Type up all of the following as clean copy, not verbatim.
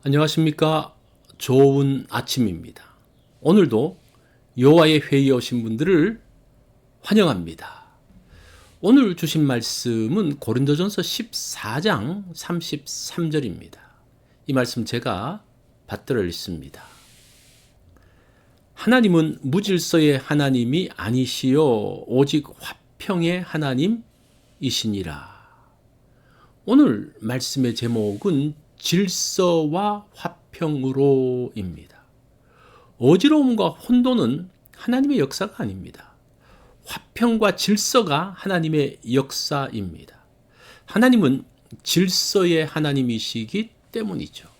안녕하십니까. 좋은 아침입니다. 오늘도 여호와의 회의에 오신 분들을 환영합니다. 오늘 주신 말씀은 고린도전서 14장 33절입니다. 이 말씀 제가 받들어 읽습니다. 하나님은 무질서의 하나님이 아니시요 오직 화평의 하나님이시니라. 오늘 말씀의 제목은 질서와 화평으로입니다. 어지러움과 혼돈은 하나님의 역사가 아닙니다. 화평과 질서가 하나님의 역사입니다. 하나님은 질서의 하나님이시기 때문이죠.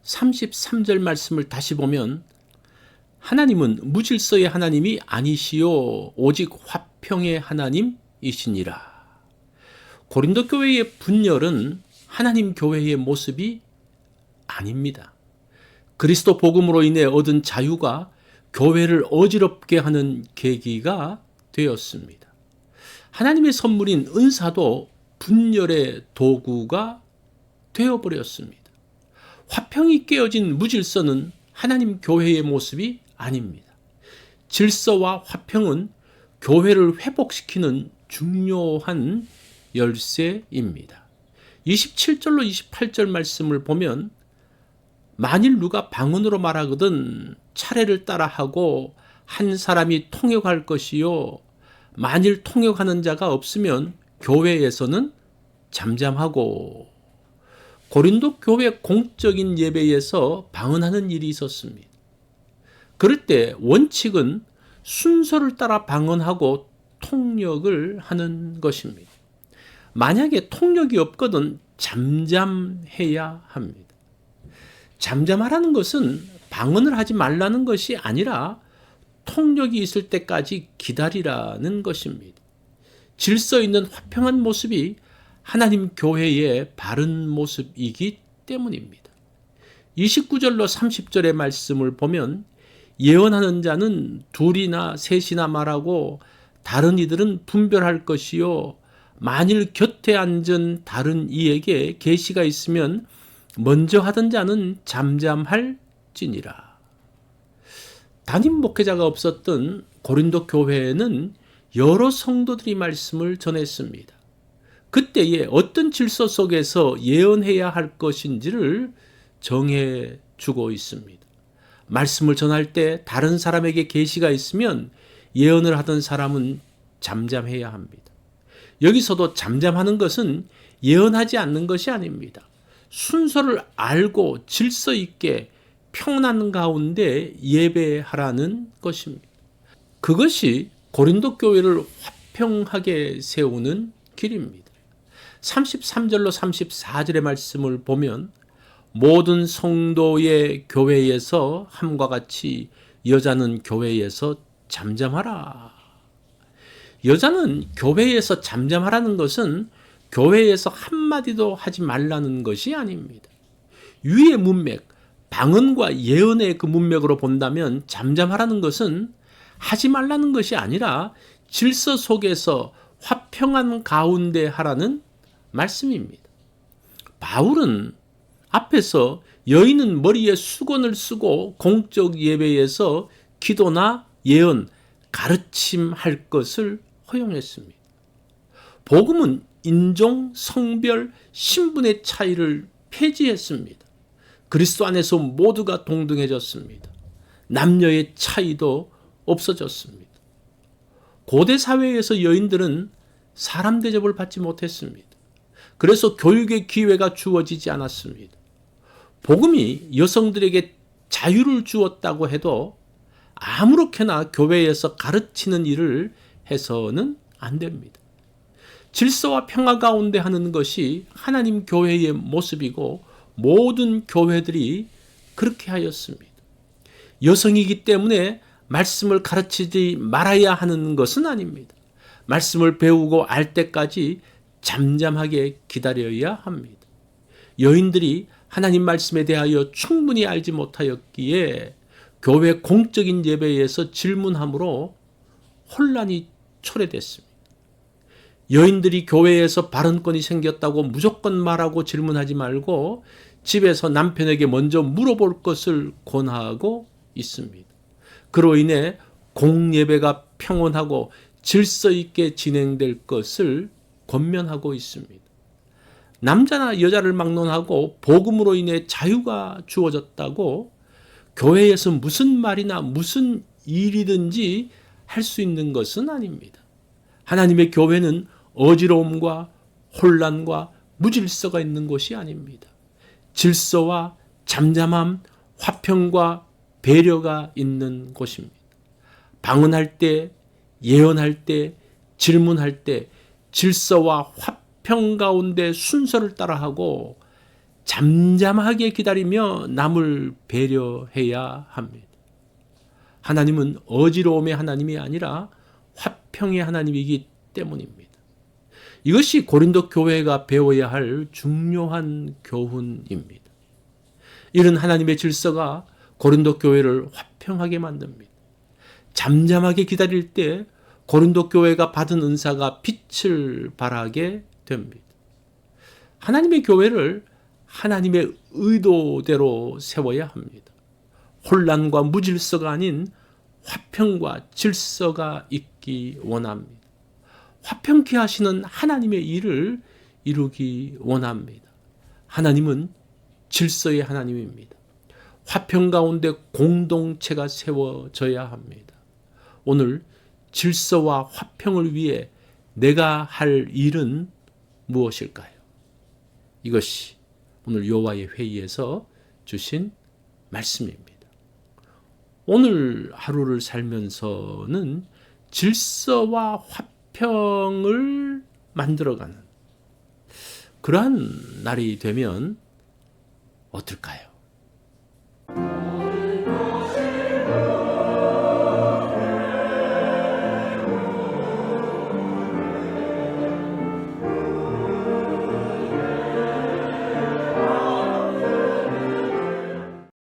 33절 말씀을 다시 보면 하나님은 무질서의 하나님이 아니시요 오직 화평의 하나님이시니라. 고린도 교회의 분열은 하나님 교회의 모습이 아닙니다. 그리스도 복음으로 인해 얻은 자유가 교회를 어지럽게 하는 계기가 되었습니다. 하나님의 선물인 은사도 분열의 도구가 되어버렸습니다. 화평이 깨어진 무질서는 하나님 교회의 모습이 아닙니다. 질서와 화평은 교회를 회복시키는 중요한 열쇠입니다. 27절로 28절 말씀을 보면 만일 누가 방언으로 말하거든 차례를 따라하고 한 사람이 통역할 것이요 만일 통역하는 자가 없으면 교회에서는 잠잠하고. 고린도 교회 공적인 예배에서 방언하는 일이 있었습니다. 그럴 때 원칙은 순서를 따라 방언하고 통역을 하는 것입니다. 만약에 통역이 없거든 잠잠해야 합니다. 잠잠하라는 것은 방언을 하지 말라는 것이 아니라 통역이 있을 때까지 기다리라는 것입니다. 질서 있는 화평한 모습이 하나님 교회의 바른 모습이기 때문입니다. 29절로 30절의 말씀을 보면 예언하는 자는 둘이나 셋이나 말하고 다른 이들은 분별할 것이요 만일 곁에 앉은 다른 이에게 계시가 있으면 먼저 하던 자는 잠잠할지니라. 담임 목회자가 없었던 고린도 교회에는 여러 성도들이 말씀을 전했습니다. 그때에 어떤 질서 속에서 예언해야 할 것인지를 정해 주고 있습니다. 말씀을 전할 때 다른 사람에게 계시가 있으면 예언을 하던 사람은 잠잠해야 합니다. 여기서도 잠잠하는 것은 예언하지 않는 것이 아닙니다. 순서를 알고 질서 있게 평온한 가운데 예배하라는 것입니다. 그것이 고린도 교회를 화평하게 세우는 길입니다. 33절로 34절의 말씀을 보면 모든 성도의 교회에서 함과 같이 여자는 교회에서 잠잠하라. 여자는 교회에서 잠잠하라는 것은 교회에서 한마디도 하지 말라는 것이 아닙니다. 위의 문맥, 방언과 예언의 그 문맥으로 본다면 잠잠하라는 것은 하지 말라는 것이 아니라 질서 속에서 화평한 가운데 하라는 말씀입니다. 바울은 앞에서 여인은 머리에 수건을 쓰고 공적 예배에서 기도나 예언, 가르침할 것을 허용했습니다. 복음은 인종, 성별, 신분의 차이를 폐지했습니다. 그리스도 안에서 모두가 동등해졌습니다. 남녀의 차이도 없어졌습니다. 고대 사회에서 여인들은 사람 대접을 받지 못했습니다. 그래서 교육의 기회가 주어지지 않았습니다. 복음이 여성들에게 자유를 주었다고 해도 아무렇게나 교회에서 가르치는 일을 해서는 안 됩니다. 질서와 평화 가운데 하는 것이 하나님 교회의 모습이고 모든 교회들이 그렇게 하였습니다. 여성이기 때문에 말씀을 가르치지 말아야 하는 것은 아닙니다. 말씀을 배우고 알 때까지 잠잠하게 기다려야 합니다. 여인들이 하나님 말씀에 대하여 충분히 알지 못하였기에 교회 공적인 예배에서 질문함으로 혼란이 초래됐습니다. 여인들이 교회에서 발언권이 생겼다고 무조건 말하고 질문하지 말고 집에서 남편에게 먼저 물어볼 것을 권하고 있습니다. 그로 인해 공예배가 평온하고 질서 있게 진행될 것을 권면하고 있습니다. 남자나 여자를 막론하고 복음으로 인해 자유가 주어졌다고 교회에서 무슨 말이나 무슨 일이든지 할 수 있는 것은 아닙니다. 하나님의 교회는 어지러움과 혼란과 무질서가 있는 곳이 아닙니다. 질서와 잠잠함, 화평과 배려가 있는 곳입니다. 방언할 때, 예언할 때, 질문할 때 질서와 화평 가운데 순서를 따라하고 잠잠하게 기다리며 남을 배려해야 합니다. 하나님은 어지러움의 하나님이 아니라 화평의 하나님이기 때문입니다. 이것이 고린도 교회가 배워야 할 중요한 교훈입니다. 이런 하나님의 질서가 고린도 교회를 화평하게 만듭니다. 잠잠하게 기다릴 때 고린도 교회가 받은 은사가 빛을 발하게 됩니다. 하나님의 교회를 하나님의 의도대로 세워야 합니다. 혼란과 무질서가 아닌 화평과 질서가 있기 원합니다. 화평케 하시는 하나님의 일을 이루기 원합니다. 하나님은 질서의 하나님입니다. 화평 가운데 공동체가 세워져야 합니다. 오늘 질서와 화평을 위해 내가 할 일은 무엇일까요? 이것이 오늘 여호와의 회의에서 주신 말씀입니다. 오늘 하루를 살면서는 질서와 화평을 만들어가는 그러한 날이 되면 어떨까요?